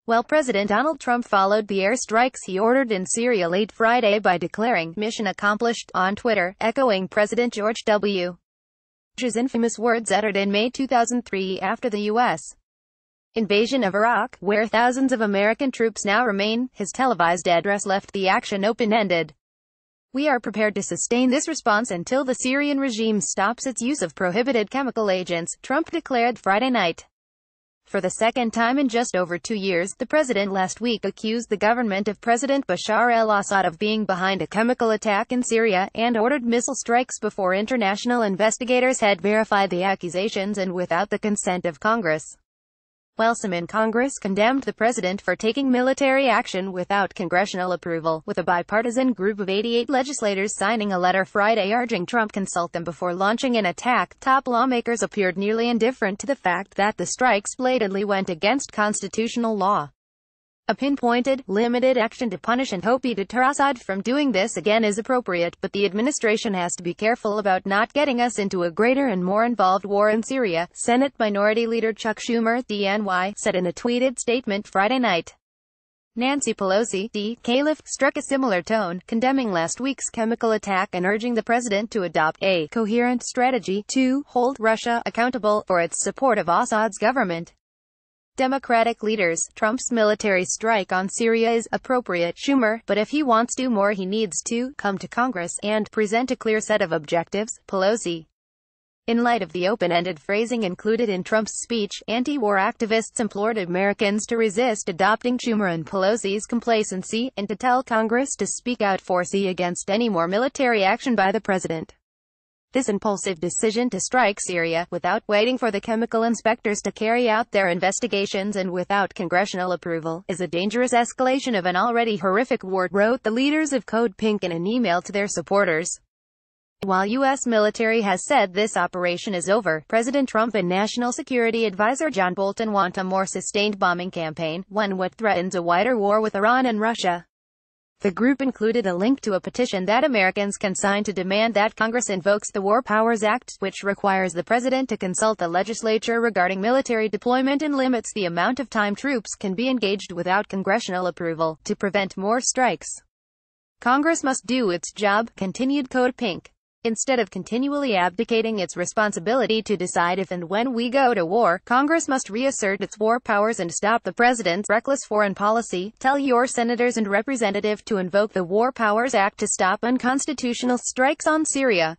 Well, President Donald Trump followed the airstrikes he ordered in Syria late Friday by declaring "mission accomplished" on Twitter, echoing President George W. Bush's infamous words uttered in May 2003 after the U.S. invasion of Iraq, where thousands of American troops now remain. His televised address left the action open-ended. "We are prepared to sustain this response until the Syrian regime stops its use of prohibited chemical agents," Trump declared Friday night. For the second time in just over 2 years, the president last week accused the government of President Bashar al-Assad of being behind a chemical attack in Syria, and ordered missile strikes before international investigators had verified the accusations and without the consent of Congress. While some in Congress condemned the president for taking military action without congressional approval, with a bipartisan group of 88 legislators signing a letter Friday urging Trump consult them before launching an attack, top lawmakers appeared nearly indifferent to the fact that the strikes blatantly went against constitutional law. A pinpointed, limited action to punish and hope deter Assad from doing this again is appropriate, but the administration has to be careful about not getting us into a greater and more involved war in Syria, Senate Minority Leader Chuck Schumer, DNY, said in a tweeted statement Friday night. Nancy Pelosi, D.C., struck a similar tone, condemning last week's chemical attack and urging the president to adopt a coherent strategy to hold Russia accountable for its support of Assad's government. Democratic leaders, "Trump's military strike on Syria is appropriate, Schumer, but if he wants to do more he needs to come to Congress and present a clear set of objectives," Pelosi. In light of the open-ended phrasing included in Trump's speech, anti-war activists implored Americans to resist adopting Schumer and Pelosi's complacency, and to tell Congress to speak out against any more military action by the president. This impulsive decision to strike Syria, without waiting for the chemical inspectors to carry out their investigations and without congressional approval, is a dangerous escalation of an already horrific war, wrote the leaders of Code Pink in an email to their supporters. While U.S. military has said this operation is over, President Trump and National Security Advisor John Bolton want a more sustained bombing campaign, one what threatens a wider war with Iran and Russia. The group included a link to a petition that Americans can sign to demand that Congress invokes the War Powers Act, which requires the president to consult the legislature regarding military deployment and limits the amount of time troops can be engaged without congressional approval, to prevent more strikes. Congress must do its job, continued Code Pink. Instead of continually abdicating its responsibility to decide if and when we go to war, Congress must reassert its war powers and stop the president's reckless foreign policy. Tell your senators and representatives to invoke the War Powers Act to stop unconstitutional strikes on Syria.